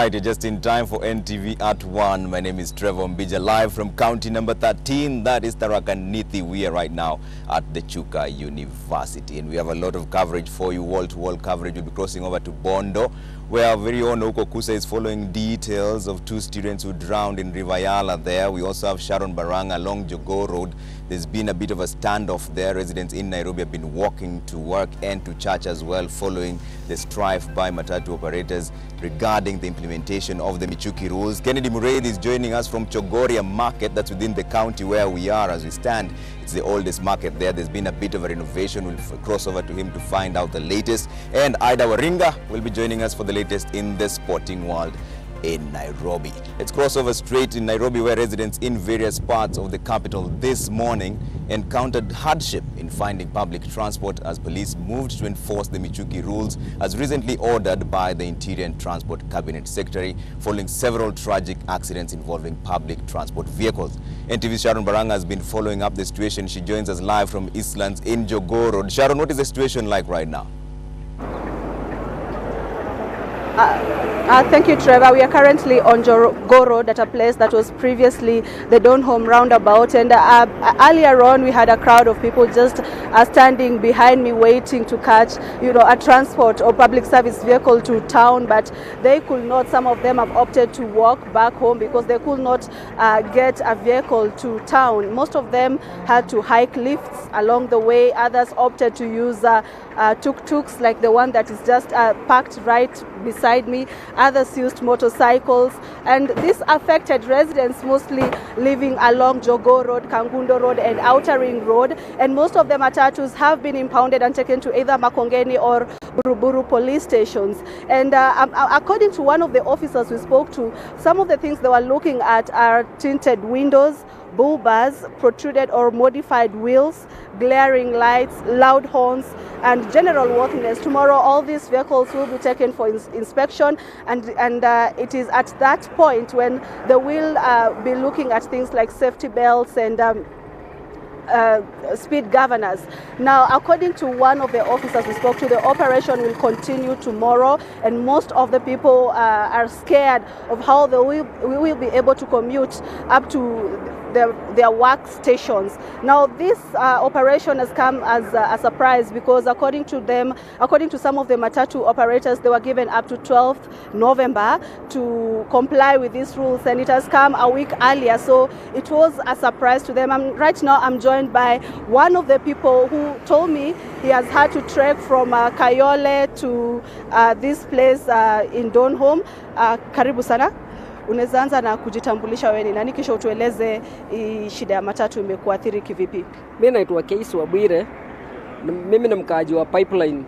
right, you're just in time for NTV At One. My name is Trevor Ombija, live from county number 13, that is Tharaka Nithi. We are right now at the Chuka University, and we have a lot of coverage for you, wall-to-wall coverage. We'll be crossing over to Bondo, where our very own Oko Kusa is following details of 2 students who drowned in River Yala there. We also have Sharon Baranga along Chogoria Road. There's been a bit of a standoff there. Residents in Nairobi have been walking to work and to church as well, following the strife by matatu operators regarding the implementation of the Michuki rules. Kennedy Murray is joining us from Chogoria Market, that's within the county where we are as we stand. It's the oldest market there. There's been a bit of a renovation. We'll cross over to him to find out the latest. And Ida Waringa will be joining us for the latest in the sporting world in Nairobi. Let's cross over straight in Nairobi, where residents in various parts of the capital this morning encountered hardship in finding public transport as police moved to enforce the Michuki rules as recently ordered by the Interior and Transport Cabinet Secretary following several tragic accidents involving public transport vehicles. NTV's Sharon Baranga has been following up the situation. She joins us live from Eastlands in Chogoria Road. Sharon, what is the situation like right now? Thank you, Trevor. We are currently on Chogoria Road at a place that was previously the Donholm roundabout, and earlier on we had a crowd of people just standing behind me waiting to catch, a transport or public service vehicle to town, but they could not. Some of them have opted to walk back home because they could not get a vehicle to town. Most of them had to hike lifts along the way. Others opted to use tuk-tuks like the one that is just parked right beside me. Others used motorcycles, and this affected residents mostly living along Chogoria Road, Kangundo Road and Outer Ring Road, and most of the matatus have been impounded and taken to either Makongeni or Buruburu police stations. And according to one of the officers we spoke to, some of the things they were looking at are tinted windows, bull bars, protruded or modified wheels, glaring lights, loud horns, and general worthiness. Tomorrow, all these vehicles will be taken for inspection, and it is at that point when they will be looking at things like safety belts and speed governors. Now, according to one of the officers we spoke to, the operation will continue tomorrow, and most of the people are scared of how they will be able to commute up to their workstations. Now, this operation has come as a surprise because according to some of the matatu operators, they were given up to 12th November to comply with these rules, and it has come a week earlier, so it was a surprise to them. Right now I'm joined by one of the people who told me he has had to trek from Kayole to this place in Donholm. Karibu sana. Unaweza anza na kujitambulisha wewe ni nani, kisha utueleze shida ya matatu imekuathiri kivipi? Mimi naitwa Keisi Wabwire. Mimi ni mkaaji wa Pipeline.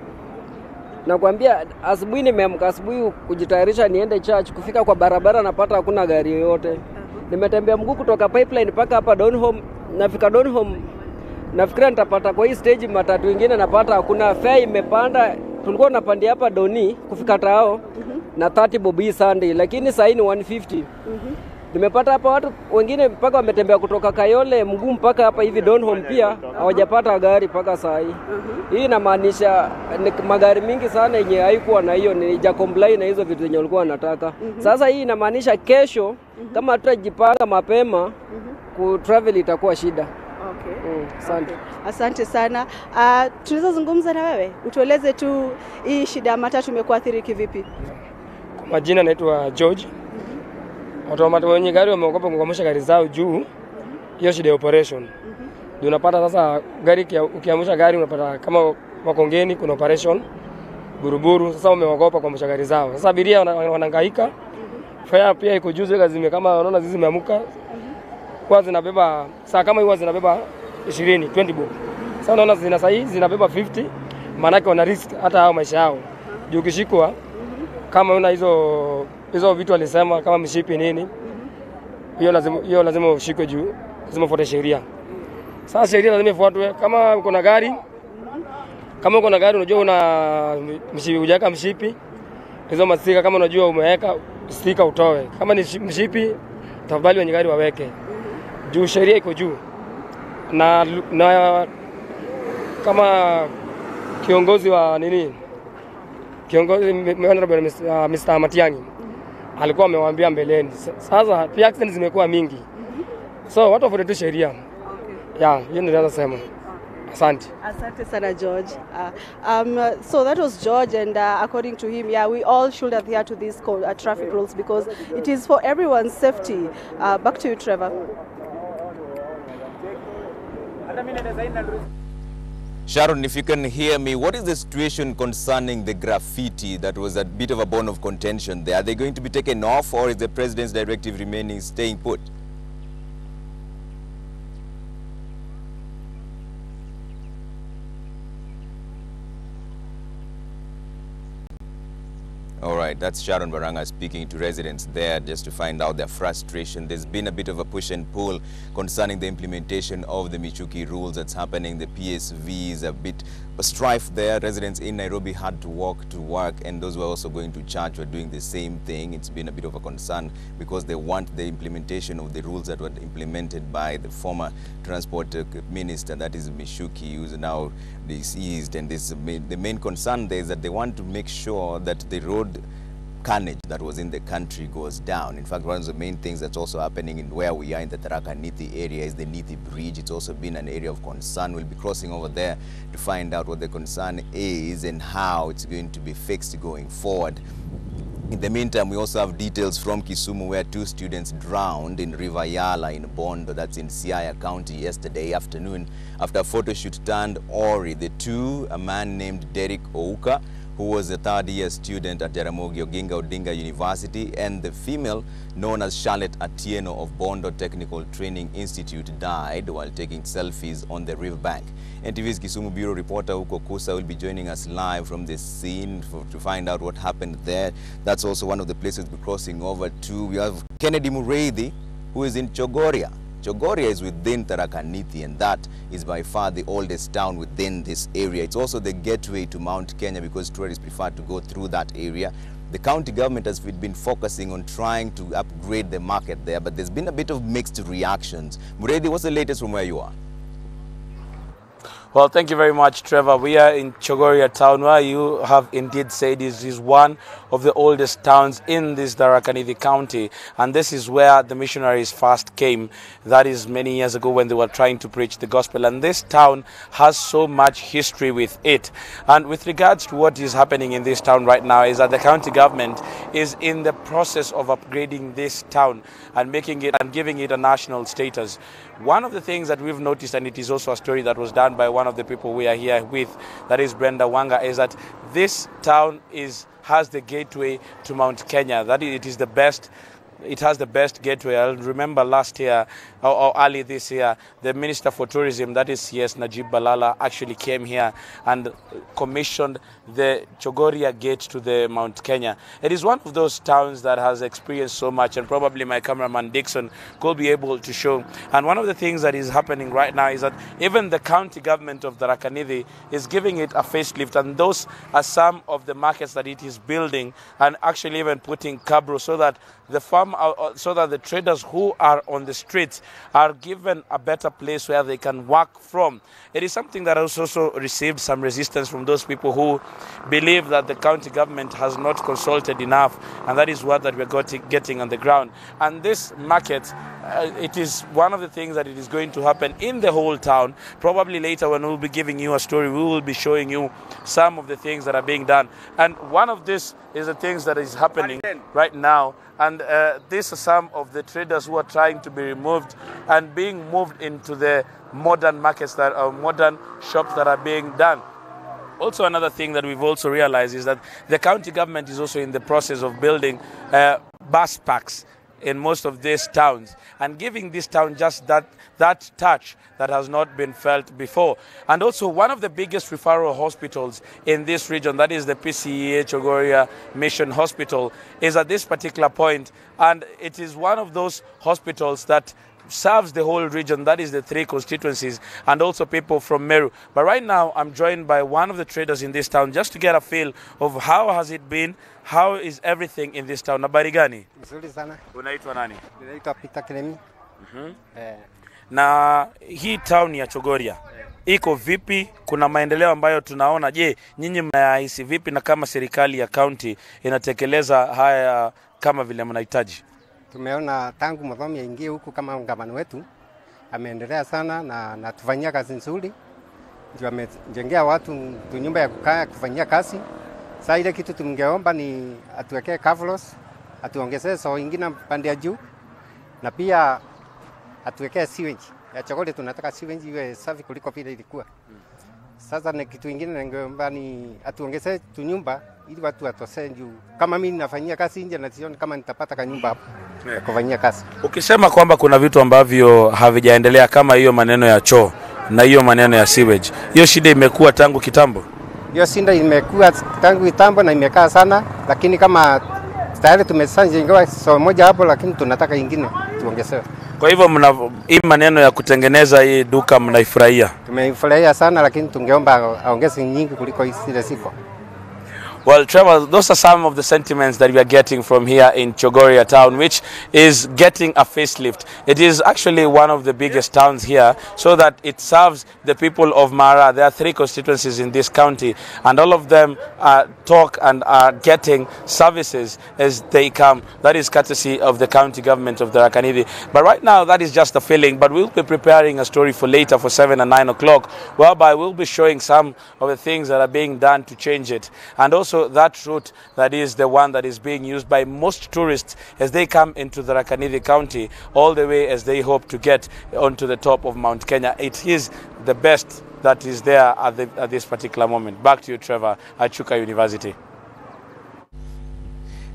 Nakwambia asubuhi nimeamka asubuhi kujitayarisha niende church, kufika kwa barabara napata hakuna gari yoyote. Nimetembea mguu kutoka Pipeline mpaka hapa Donholm. Nafika Donholm nafikiria nitapata kwa hii stage matatu nyingine, napata hakuna. Fare imepanda, tulikuwa tunapandia hapa Doni kufika Tao na 30 bob Sunday, lakini sasa ni 150. Nimepata hapa watu wengine mpaka wametembea kutoka Kayole mguu mpaka hapa hivi Donholm, pia hawajapata gari mpaka sasa hii. Hii inamaanisha magari mingi sana yenye haikuwa na hiyo ni comply na hizo vitu zenye walikuwa wanataka. Sasa hii inamaanisha kesho kama tutajipanga mapema ku travel itakuwa shida. Asante. Asante sana. Tunaweza zungumza na wewe? Utueleze tu hii shida ya matatu imekuathiri kivipi? Kwa majina naitwa George. Watu wenye gari wameogopa kuamsha gari zao juu hiyo shida ya operation. Ndio unapata sasa gari ukiamsha gari unapata kama Makongeni kuna operation Buruburu, sasa wameogopa kuamsha gari zao. Sasa abiria wanahangaika. Fare pia iko juu, zile kama unaona zizi zimeamuka. Kwa zinabeba saa kama hiyo zinabeba 20 bob. Sasa unaona zinabeba 50, maana yake wana risk hata hao maisha yao. Juu kishikwa kama una hizo vitu alisema kama mshipi nini, hiyo lazima ushikwe juu, lazima ufuate sheria. Sasa sheria lazima ifuatwe. Kama uko na gari unajua una mshipi, hujaweka mshipi, hizo mastika kama unajua umeweka stika utoe. Kama ni mshipi tafadhali wenye gari waweke. Juu sheria iko juu. Na kama kiongozi wa nini? Kiongozi Mr. Matiang'i alikuwa amewaambia mbeleni. Sasa pia accidents zimekuwa mingi. So watu wafuate tu sheria. Yeah, hiyo ndio naweza sema. Asante. Asante sana George. So that was George, and according to him, yeah, we all should adhere to these traffic rules because it is for everyone's safety. Back to you, Trevor. Sharon, if you can hear me, what is the situation concerning the graffiti that was a bit of a bone of contention there? Are they going to be taken off, or is the president's directive remaining staying put? All right, that's Sharon Baranga speaking to residents there just to find out their frustration. There's been a bit of a push and pull concerning the implementation of the Michuki rules that's happening. The PSV is a bit strife there. Residents in Nairobi had to walk to work, and those who are also going to church were doing the same thing. It's been a bit of a concern because they want the implementation of the rules that were implemented by the former transport minister, that is Michuki, who is now deceased. And the main concern there is that they want to make sure that the road carnage that was in the country goes down. In fact, one of the main things that's also happening in where we are in the Tharaka Nithi area is the Nithi Bridge. It's also been an area of concern. We'll be crossing over there to find out what the concern is and how it's going to be fixed going forward. In the meantime, we also have details from Kisumu where 2 students drowned in River Yala in Bondo, that's in Siaya County, yesterday afternoon after a photo shoot turned Ori. The two, a man named Derek Ouka, who was a third-year student at Jaramogi Oginga Odinga University, and the female, known as Charlotte Atieno of Bondo Technical Training Institute, died while taking selfies on the riverbank. NTV's Kisumu Bureau reporter Uko Kusa will be joining us live from the scene to find out what happened there. That's also one of the places we're crossing over to. We have Kennedy Mureithi, who is in Chogoria. Chogoria is within Tharaka Nithi, and that is by far the oldest town within this area. It's also the gateway to Mount Kenya because tourists prefer to go through that area. The county government has been focusing on trying to upgrade the market there, but there's been a bit of mixed reactions. Mureithi, what's the latest from where you are? Well, thank you very much, Trevor. We are in Chogoria town, where you have indeed said this is one of the oldest towns in this Tharaka Nithi county, and this is where the missionaries first came. That is many years ago when they were trying to preach the gospel, and this town has so much history with it. And with regards to what is happening in this town right now is that the county government is in the process of upgrading this town and making it and giving it a national status. One of the things that we've noticed, and it is also a story that was done by one of the people we are here with, that is Brenda Wanga, is that this town has the gateway to Mount Kenya. That it is the best. It has the best gateway. I remember last year or early this year, the Minister for Tourism, that is CS Najib Balala, actually came here and commissioned the Chogoria gate to the Mount Kenya. It is one of those towns that has experienced so much, and probably my cameraman Dixon could be able to show. And one of the things that is happening right now is that even the county government of Tharaka Nithi is giving it a facelift, and those are some of the markets that it is building, and actually even putting cabro so that the traders who are on the streets are given a better place where they can work from. It is something that has also received some resistance from those people who believe that the county government has not consulted enough, and that is what we're getting on the ground. And this market, it is one of the things that it is going to happen in the whole town. Probably later when we'll be giving you a story, we will be showing you some of the things that are being done. And one of this is the things that is happening right now. And these are some of the traders who are trying to be removed and being moved into the modern markets that are modern shops that are being done. Also, another thing that we've also realized is that the county government is also in the process of building bus parks in most of these towns and giving this town just that touch that has not been felt before. And also one of the biggest referral hospitals in this region, that is the PCEA Chogoria Mission Hospital, is at this particular point, and it is one of those hospitals that serves the whole region, that is the 3 constituencies, and also people from Meru. But right now I'm joined by one of the traders in this town just to get a feel of how has it been, how is everything in this town. Habari gani? Nzuri sana. Unaitwa nani? Naitwa Peter Kilemi. Na hii town ya Chogoria iko vipi? Kuna maendeleo ambayo tunaona. Je, nyinyi mnahisi vipi, na kama serikali ya county inatekeleza haya kama vile mnahitaji? Tumeona tangu Muthomi aingie huku kama gavana wetu ameendelea sana na natufanyia kazi nzuri. Ndio amejengea watu nyumba ya kukaa kufanyia kazi. Sasa ile kitu tungeomba ni atuwekee kavlos, atuongezee soo ingine pande ya juu na pia atuwekee sewage. Ya Chogoria tunataka sewage iwe safi kuliko vile ilikuwa. Sasa na kitu kingine ningeomba ni atuongezee nyumba ili watu watosee juu. Kama mimi nafanyia kazi nje na sioni kama nitapata kanyumba hapo ya kufanyia kazi. Ukisema kwamba kuna vitu ambavyo havijaendelea kama hiyo maneno ya choo na hiyo maneno ya sewage, hiyo shida imekuwa tangu kitambo? Hiyo shida imekuwa tangu kitambo na imekaa sana, lakini kama tayari tumeshajengewa soo moja hapo, lakini tunataka ingine tuongezewe. Kwa hivyo hii maneno ya kutengeneza hii duka mnaifurahia? Tumeifurahia sana, lakini tungeomba aongeze nyingi kuliko zile ziko. Well, Trevor, those are some of the sentiments that we are getting from here in Chogoria town, which is getting a facelift. It is actually one of the biggest towns here, so that it serves the people of Mara. There are 3 constituencies in this county, and all of them talk and are getting services as they come. That is courtesy of the county government of Tharaka Nithi. But right now, that is just a feeling. But we'll be preparing a story for later, for 7 and 9 o'clock, whereby we'll be showing some of the things that are being done to change it. And also that route that is the one that is being used by most tourists as they come into the Tharaka Nithi County, all the way as they hope to get onto the top of Mount Kenya. It is the best that is there at this particular moment. Back to you, Trevor, at Chuka University.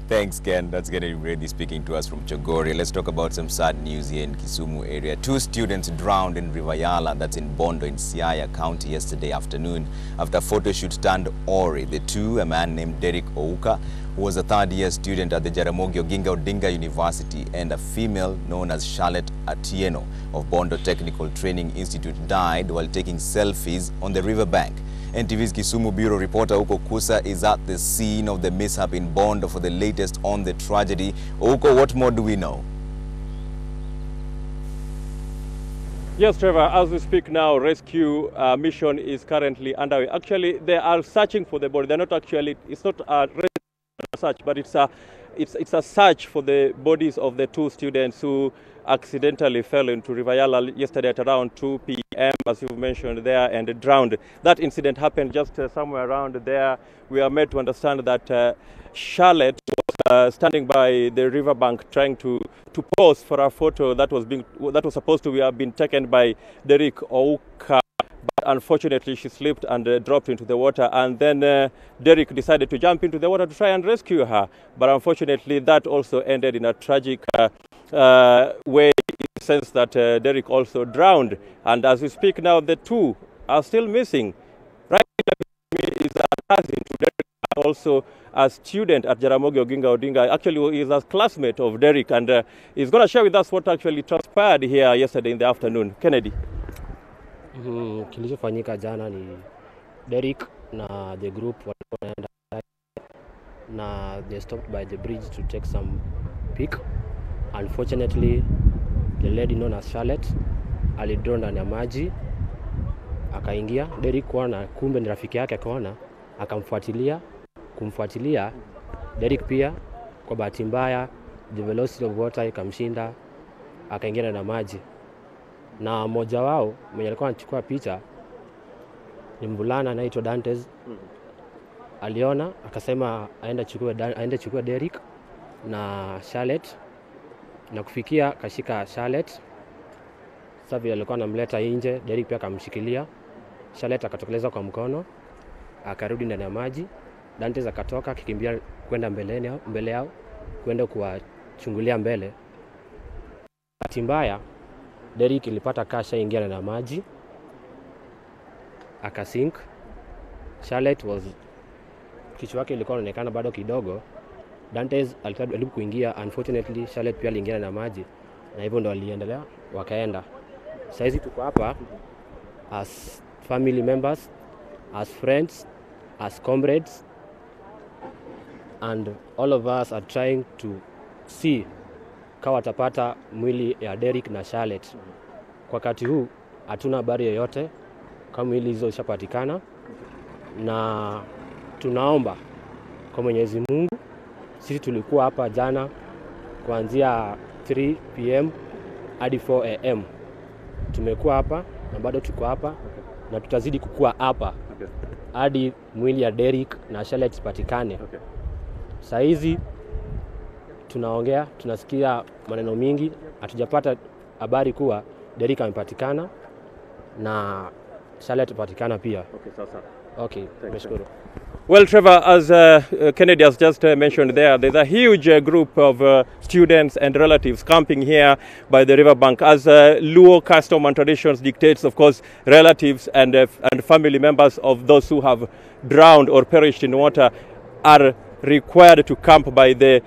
Thanks, Ken. That's Kennedy Brady speaking to us from Chogoria. Let's talk about some sad news here in Kisumu area. 2 students drowned in River Yala, that's in Bondo in Siaya County yesterday afternoon after a photo shoot turned awry. The two, a man named Derek Ouka, who was a third-year student at the Jaramogi Oginga Odinga University, and a female known as Charlotte Atieno of Bondo Technical Training Institute, died while taking selfies on the riverbank. NTV's Kisumu Bureau reporter Uko Kusa is at the scene of the mishap in Bondo for the latest on the tragedy. Uko, what more do we know? Yes, Trevor, as we speak now, rescue mission is currently underway. Actually, they are searching for the body. They're not actually, it's not a search, but it's a search for the bodies of the 2 students who accidentally fell into River Yala yesterday at around 2 p.m. as you mentioned there, and drowned. That incident happened just somewhere around there. We are made to understand that Charlotte was standing by the riverbank trying to pose for a photo that was supposed to have been taken by Derek Ouka. But unfortunately, she slipped and dropped into the water, and then Derek decided to jump into the water to try and rescue her. But unfortunately, that also ended in a tragic way, in the sense that Derek also drowned. And as we speak now, the 2 are still missing. Right now is a cousin to Derek, also a student at Jaramogi Oginga Odinga. Actually, he is a classmate of Derek, and he's going to share with us what actually transpired here yesterday in the afternoon. Kennedy. Kilichofanyika jana ni Derek na the group wanaenda na they stopped by the bridge to take some pic. Unfortunately, the lady known as Charlotte alidrown ndani ya maji akaingia. Derek kuona kumbe ni rafiki yake, akaona kumfuatilia Derek pia kwa bahati mbaya the velocity of water ikamshinda akaingia ndani ya maji. Na mmoja wao mwenye alikuwa anachukua picha ni mvulana anaitwa Dantes. Aliona akasema aende chukue Derek na Charlotte, na kufikia kashika Charlotte. Sasa vile alikuwa anamleta nje, Derek pia akamshikilia. Charlotte akatokeleza kwa mkono akarudi ndani ya maji. Dantes akatoka akikimbia kwenda mbele yao kwenda kuwachungulia mbele. Bahati mbaya Derek ilipata kasha ingia ndani ya maji akasink. Charlotte kichwa yake ilikuwa inaonekana bado kidogo. Dantes alijaribu kuingia, unfortunately Charlotte pia aliingia ndani ya maji, na hivyo ndo waliendelea wakaenda. Sasa hizi tuko hapa as family members, as friends, as comrades, and all of us are trying to see kawa watapata mwili ya Derek na Charlotte. Kwa wakati huu hatuna habari yoyote kama mwili hizo zishapatikana, na tunaomba kwa Mwenyezi Mungu Sisi tulikuwa hapa jana kuanzia 3 PM hadi 4 AM. Tumekuwa hapa na bado tuko hapa na tutazidi kukua hapa hadi mwili ya Derrick na Charlotte patikane. Saa hizi tunaongea, tunasikia maneno mingi, hatujapata habari kuwa Derrick amepatikana na Charlotte patikana pia. Okay, nashukuru. Well, Trevor, as Kennedy has just mentioned there's a huge group of students and relatives camping here by the riverbank. As Luo custom and traditions dictates, of course, relatives and family members of those who have drowned or perished in water are required to camp by the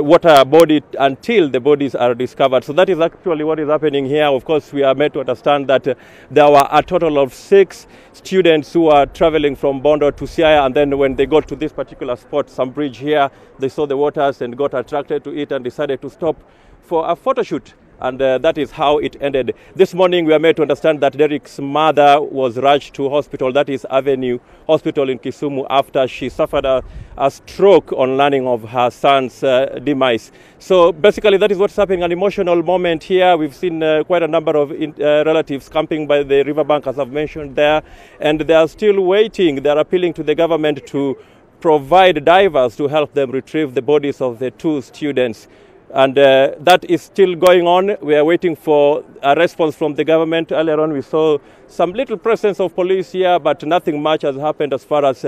water body until the bodies are discovered. So that is actually what is happening here. Of course, we are made to understand that there were a total of 6 students who are traveling from Bondo to Siaya, and then when they got to this particular spot, some bridge here, they saw the waters and got attracted to it and decided to stop for a photo shoot. And that is how it ended. This morning we are made to understand that Derrick's mother was rushed to hospital, that is Avenue Hospital in Kisumu, after she suffered a stroke on learning of her son's demise. So basically that is what's happening, an emotional moment here. We've seen quite a number of relatives camping by the riverbank, as I've mentioned there, and they are still waiting. They are appealing to the government to provide divers to help them retrieve the bodies of the 2 students. And that is still going on. We are waiting for a response from the government. Earlier on, we saw some little presence of police here, but nothing much has happened as far as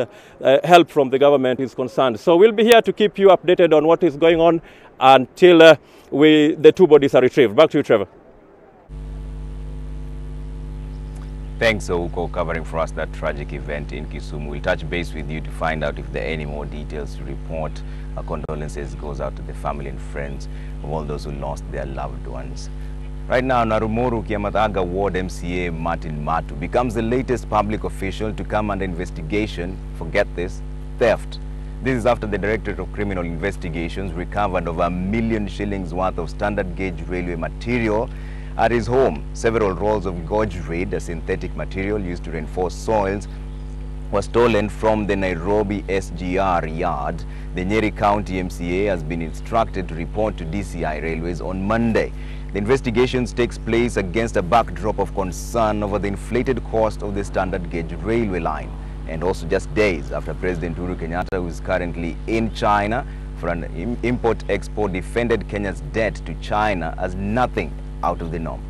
help from the government is concerned. So we'll be here to keep you updated on what is going on until the 2 bodies are retrieved. Back to you, Trevor. Thanks, Ouko, covering for us that tragic event in Kisumu. We'll touch base with you to find out if there are any more details to report. Our condolences goes out to the family and friends of all those who lost their loved ones. Right now, Narumoro Kiamataga Ward MCA Martin Matu becomes the latest public official to come under investigation for, get this, theft. This is after the Directorate of Criminal Investigations recovered over £1 million worth of standard gauge railway material at his home. Several rolls of gauge raid, a synthetic material used to reinforce soils, was stolen from the Nairobi SGR yard. The Nyeri County MCA has been instructed to report to DCI Railways on Monday. The investigations takes place against a backdrop of concern over the inflated cost of the standard gauge railway line, and also just days after President Uhuru Kenyatta, who is currently in China for an import-export, defended Kenya's debt to China as nothing out of the norm.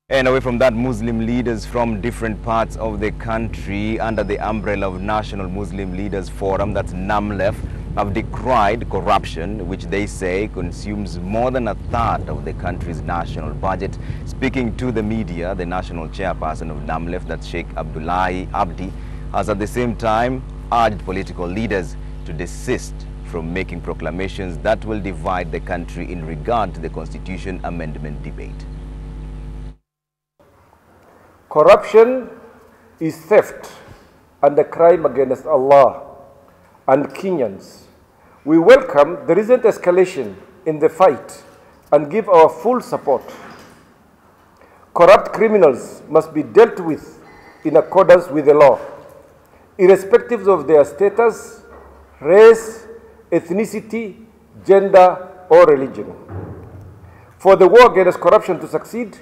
And away from that, Muslim leaders from different parts of the country under the umbrella of National Muslim Leaders Forum, that's NAMLEF, have decried corruption, which they say consumes more than 1/3 of the country's national budget. Speaking to the media, the national chairperson of NAMLEF, that's Sheikh Abdullahi Abdi, has at the same time urged political leaders to desist from making proclamations that will divide the country in regard to the Constitution Amendment debate. Corruption is theft and a crime against Allah and Kenyans. We welcome the recent escalation in the fight and give our full support. Corrupt criminals must be dealt with in accordance with the law, irrespective of their status, race, ethnicity, gender, or religion. For the war against corruption to succeed,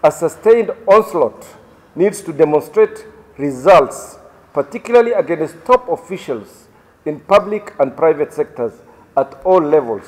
a sustained onslaught needs to demonstrate results, particularly against top officials in public and private sectors at all levels,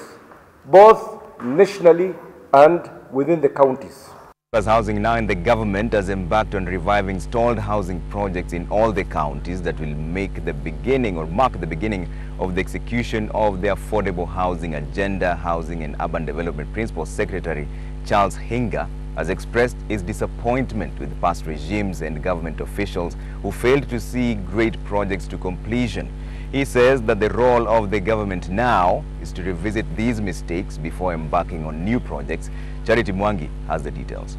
both nationally and within the counties. As Housing Now and the government has embarked on reviving stalled housing projects in all the counties that will make the beginning or mark the beginning of the execution of the affordable housing agenda. Housing and Urban Development Principal Secretary Charles Hinga has expressed his disappointment with past regimes and government officials who failed to see great projects to completion. He says that the role of the government now is to revisit these mistakes before embarking on new projects. Charity Mwangi has the details.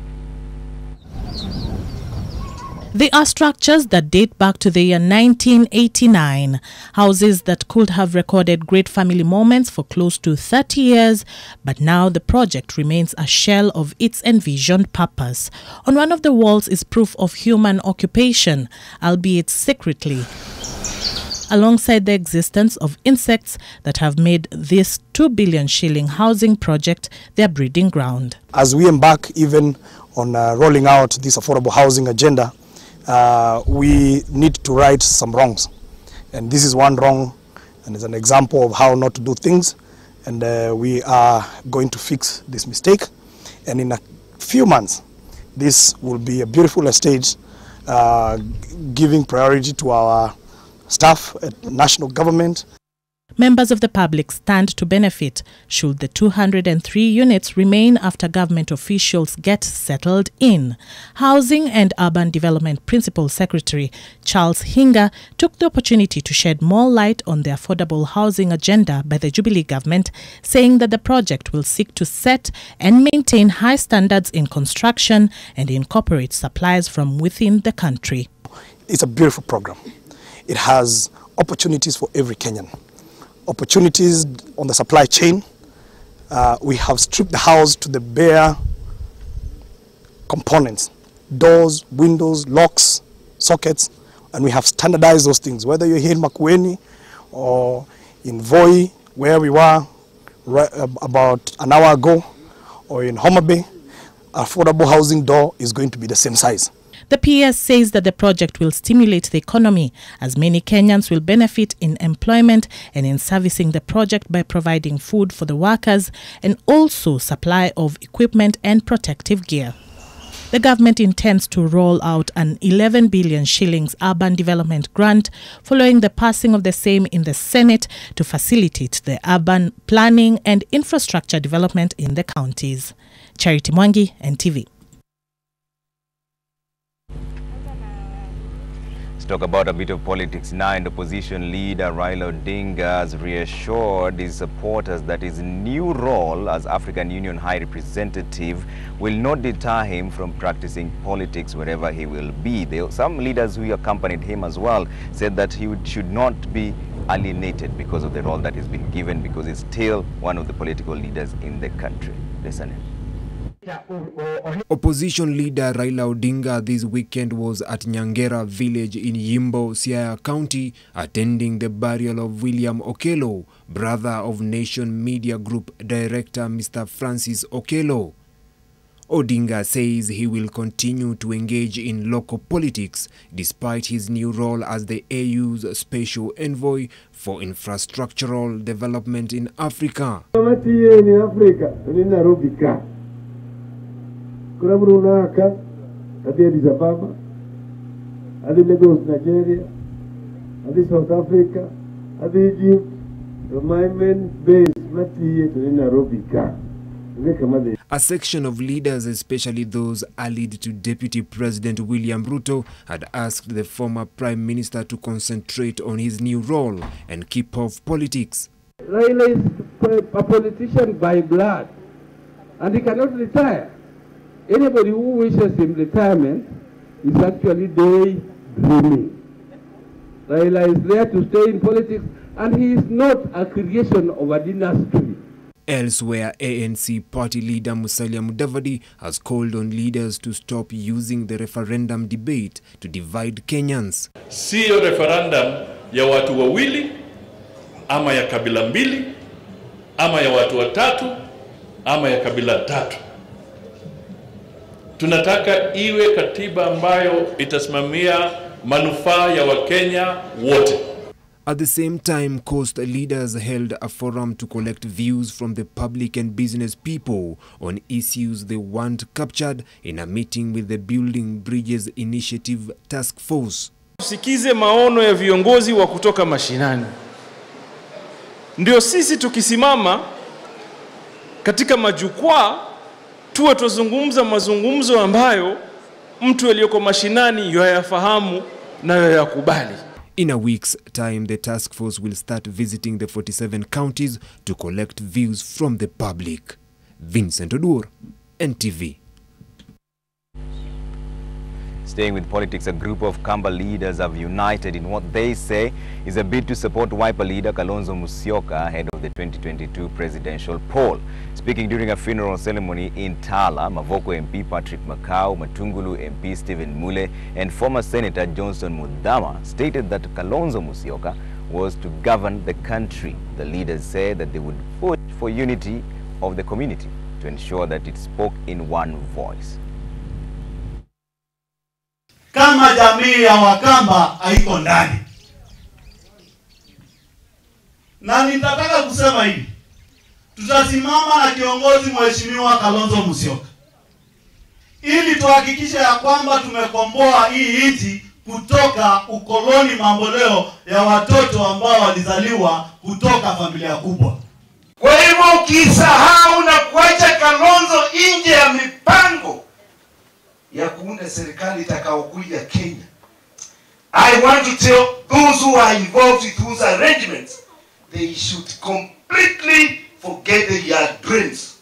They are structures that date back to the year 1989, houses that could have recorded great family moments for close to 30 years, but now the project remains a shell of its envisioned purpose. On one of the walls is proof of human occupation, albeit secretly, alongside the existence of insects that have made this 2 billion shilling housing project their breeding ground. As we embark even on rolling out this affordable housing agenda, we need to right some wrongs. And this is one wrong, and it's an example of how not to do things. And we are going to fix this mistake. And in a few months, this will be a beautiful estate, giving priority to our staff at national government. Members of the public stand to benefit should the 203 units remain after government officials get settled in. Housing and Urban Development Principal Secretary Charles Hinga took the opportunity to shed more light on the affordable housing agenda by the Jubilee government, saying that the project will seek to set and maintain high standards in construction and incorporate supplies from within the country. It's a beautiful program. It has opportunities for every Kenyan. Opportunities on the supply chain. We have stripped the house to the bare components, doors, windows, locks, sockets, and we have standardized those things. Whether you're here in Makueni or in Voi, where we were about an hour ago, or in Homa Bay, affordable housing door is going to be the same size. The PS says that the project will stimulate the economy, as many Kenyans will benefit in employment and in servicing the project by providing food for the workers and also supply of equipment and protective gear. The government intends to roll out an 11 billion shillings urban development grant following the passing of the same in the Senate to facilitate the urban planning and infrastructure development in the counties. Charity Mwangi, NTV. Talk about a bit of politics now, and opposition leader Raila Odinga has reassured his supporters that his new role as African Union High Representative will not deter him from practicing politics wherever he will be. Some leaders who accompanied him as well said that he should not be alienated because of the role that he's been given, because he's still one of the political leaders in the country. Listen in. Opposition leader Raila Odinga this weekend was at Nyangera village in Yimbo, Siaya County, attending the burial of William Okello, brother of Nation Media Group director Mr. Francis Okello. Odinga says he will continue to engage in local politics despite his new role as the AU's special envoy for infrastructural development in Africa. Kuna Brunaka, hadi Addis Ababa, hadi Lagos, Nigeria, hadi South Africa, hadi Egypt, my main base, Mati, Nairobi. A section of leaders, especially those allied to Deputy President William Ruto, had asked the former Prime Minister to concentrate on his new role and keep off politics. Raila is a politician by blood, and he cannot retire. Anybody who wishes him retirement is actually daydreaming. Raila is there to stay in politics, and he is not a creation of a dynasty. Elsewhere, ANC party leader Musalia Mudavadi has called on leaders to stop using the referendum debate to divide Kenyans. Siyo referendum ya watu wawili, ama ya kabila mbili, ama ya watu watatu, ama ya kabila tatu. Tunataka iwe katiba ambayo itasimamia manufaa ya Wakenya wote. At the same time, Coast leaders held a forum to collect views from the public and business people on issues they want captured in a meeting with the Building Bridges Initiative Task Force. Tusikize maono ya viongozi wa kutoka mashinani. Ndio sisi tukisimama katika majukwaa tuwe tuzungumza mazungumzo ambayo mtu aliyoko mashinani yayafahamu na yayakubali. In a week's time, the task force will start visiting the 47 counties to collect views from the public. Vincent Odur, NTV. Staying with politics, a group of Kamba leaders have united in what they say is a bid to support Wiper leader Kalonzo Musyoka ahead of the 2022 presidential poll. Speaking during a funeral ceremony in Tala, Mavoko MP Patrick Makau, Matungulu MP Stephen Mule, and former Senator Johnson Mudama stated that Kalonzo Musyoka was to govern the country. The leaders said that they would push for unity of the community to ensure that it spoke in one voice. Kama jamii ya Wakamba haiko ndani. Na nitataka kusema hivi. Tutasimama na kiongozi mheshimiwa Kalonzo Musyoka, ili tuhakikishe ya kwamba tumekomboa hii nchi kutoka ukoloni mamboleo ya watoto ambao walizaliwa kutoka familia kubwa. Kwa hivyo ukisahau na kuacha Kalonzo nje ya mipango ya kuunda serikali itakayokuja Kenya, I want to tell those who are involved with those arrangements, they should completely forget their dreams.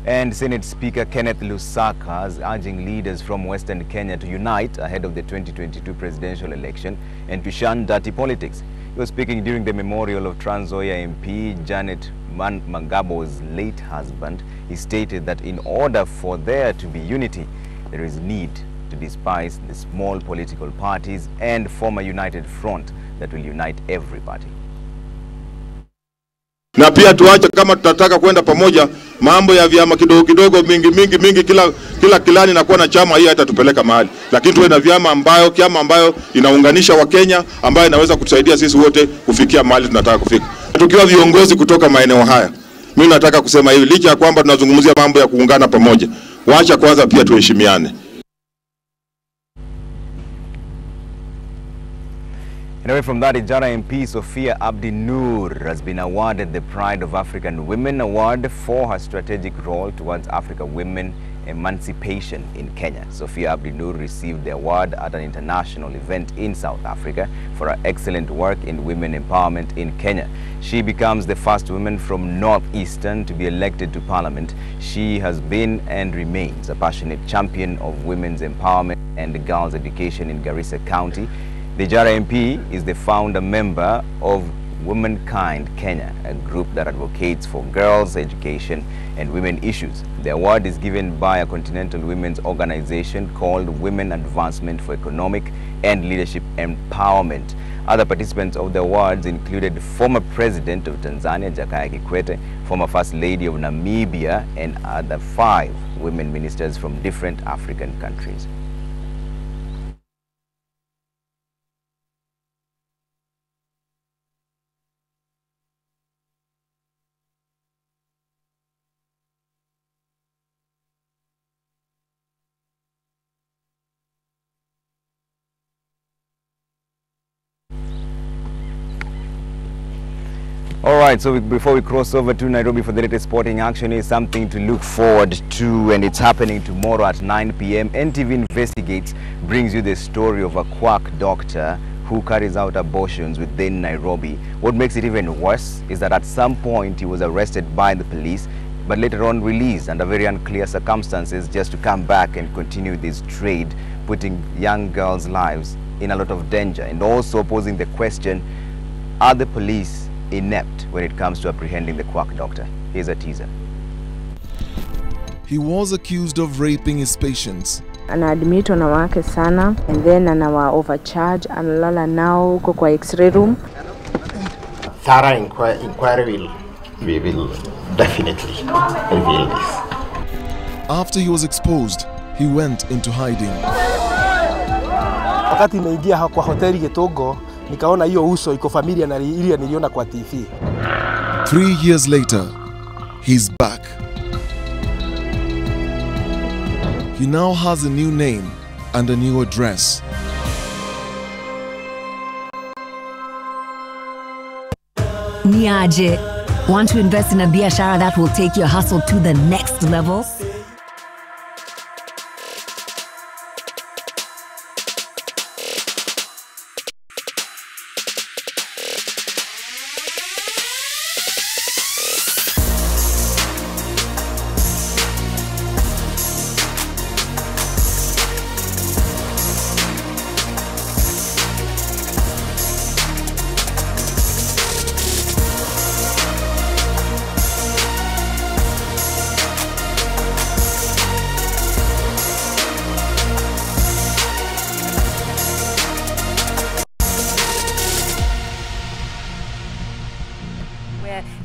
And Senate Speaker Kenneth Lusaka is urging leaders from Western Kenya to unite ahead of the 2022 presidential election and to shun dirty politics. He was speaking during the memorial of Trans Nzoia MP Janet Mangabo's late husband. He stated that in order for there to be unity, there is need to despise the small political parties and form a united front that will unite everybody. Na pia tuache, kama tutataka kwenda pamoja, mambo ya vyama kidogo kidogo mingi kila kilani na kuwa na chama, hii hatatupeleka mahali. Lakini tuwe na chama ambayo inaunganisha Wakenya, ambayo inaweza kutusaidia sisi wote kufikia mahali tunataka kufika. Tukiwa viongozi kutoka maeneo haya, mimi nataka kusema hivi, licha ya kwamba tunazungumzia mambo ya kuungana pamoja, waacha kwanza pia tuheshimiane. And away from that, Ijara MP Sophia Abdi Noor has been awarded the Pride of African Women Award for her strategic role towards African women emancipation in Kenya. Sophia Abdi Noor received the award at an international event in South Africa for her excellent work in women empowerment in Kenya. She becomes the first woman from Northeastern to be elected to Parliament. She has been and remains a passionate champion of women's empowerment and girls' education in Garissa County. The Ijara MP is the founder member of Womankind Kenya, a group that advocates for girls' education and women issues. The award is given by a continental women's organization called Women Advancement for Economic and Leadership Empowerment. Other participants of the awards included former President of Tanzania, Jakaya Kikwete, former First Lady of Namibia, and other 5 women ministers from different African countries. All right, so before we cross over to Nairobi for the latest sporting action, is something to look forward to, and it's happening tomorrow at 9 p.m. NTV Investigates brings you the story of a quack doctor who carries out abortions within Nairobi. What makes it even worse is that at some point he was arrested by the police, but later on released under very unclear circumstances just to come back and continue this trade, putting young girls' lives in a lot of danger, and also posing the question, are the police inept when it comes to apprehending the quack doctor? Here's a teaser. He was accused of raping his patients. Anaadmit wanawake sana and then anawa overcharge, analala nao huko kwa x-ray room. Thorough inquiry we will definitely reveal this. After he was exposed, he went into hiding. Wakati nimeingia kwa hoteli Getogo, nikaona hiyo uso iko familia na ile niliona kwa TV. 3 years later, he's back. He now has a new name and a new address. Niaje, want to invest in a biashara that will take your hustle to the next level?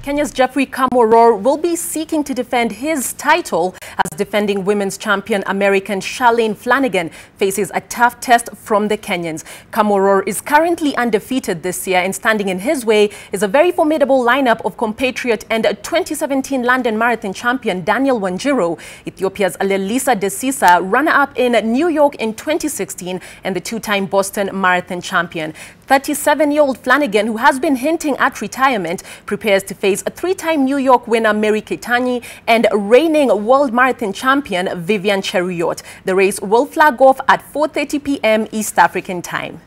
Kenya's Jeffrey Kamworor will be seeking to defend his title as defending women's champion American Charlene Flanagan faces a tough test from the Kenyans. Kamworor is currently undefeated this year, and standing in his way is a very formidable lineup of compatriot and 2017 London Marathon champion Daniel Wanjiru, Ethiopia's Lelisa Desisa, runner-up in New York in 2016, and the two-time Boston Marathon champion. 37-year-old Flanagan, who has been hinting at retirement, prepares to face a three-time New York winner Mary Keitany and reigning world marathon champion Vivian Cheruiyot. The race will flag off at 4:30 p.m. East African time.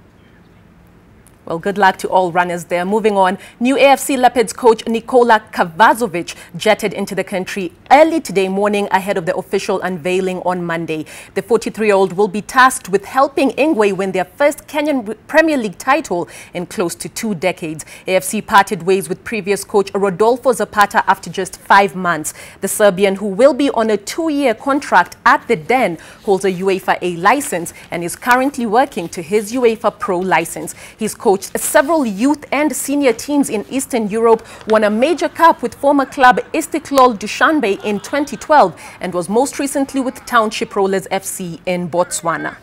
Well, good luck to all runners there. Moving on, new AFC Leopards coach Nikola Kavazovic jetted into the country early today morning ahead of the official unveiling on Monday. The 43-year-old will be tasked with helping Ingwe win their first Kenyan Premier League title in close to 2 decades. AFC parted ways with previous coach Rodolfo Zapata after just 5 months. The Serbian, who will be on a 2-year contract at the Den, holds a UEFA A license and is currently working to his UEFA Pro license. He's coached several youth and senior teams in Eastern Europe, won a major cup with former club Istiklal Dushanbe in 2012, and was most recently with Township Rollers FC in Botswana.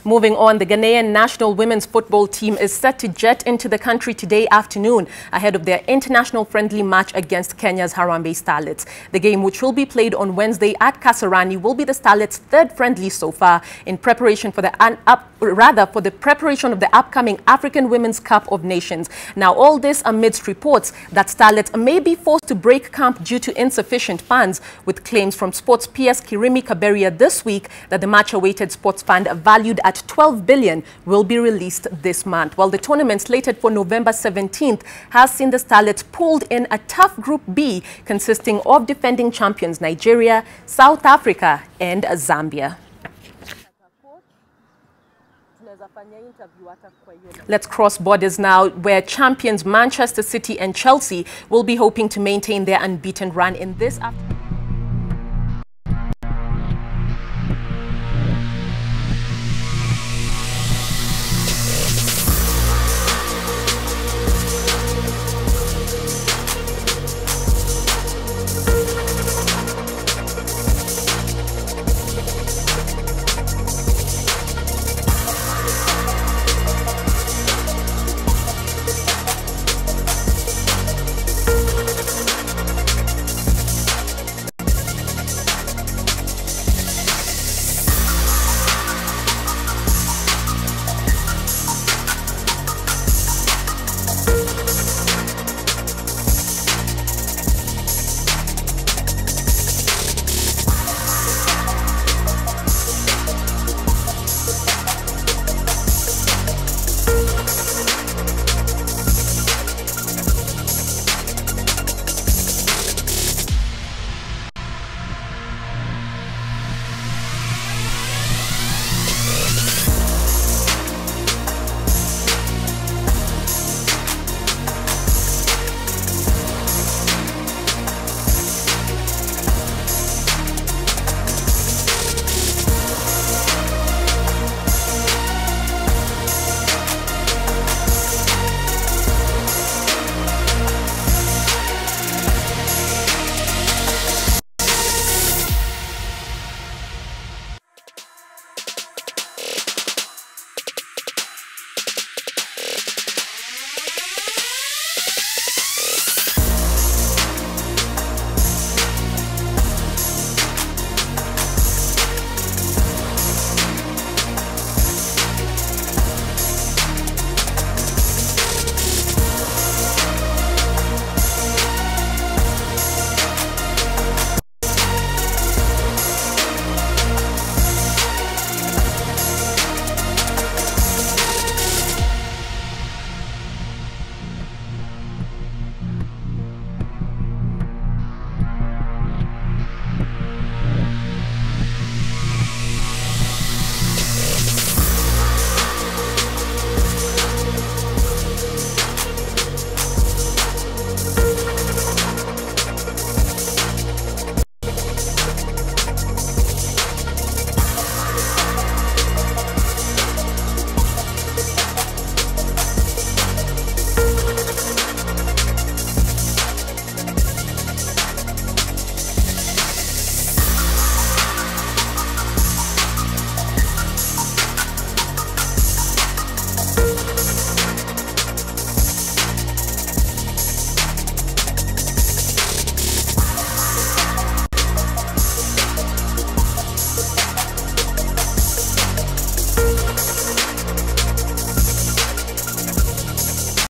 Moving on, the Ghanaian national women's football team is set to jet into the country today afternoon ahead of their international friendly match against Kenya's Harambee Starlets. The game, which will be played on Wednesday at Kasarani, will be the Starlets' third friendly so far in preparation for the preparation of the upcoming African Women's Cup of Nations. Now, all this amidst reports that Starlets may be forced to break camp due to insufficient funds, with claims from sports PS Kirimi Kaberia this week that the much-awaited sports fund valued at 12 billion will be released this month. While the tournament slated for November 17th has seen the Starlets pulled in a tough Group B consisting of defending champions Nigeria, South Africa and Zambia. Let's cross borders now, where champions Manchester City and Chelsea will be hoping to maintain their unbeaten run in this afternoon.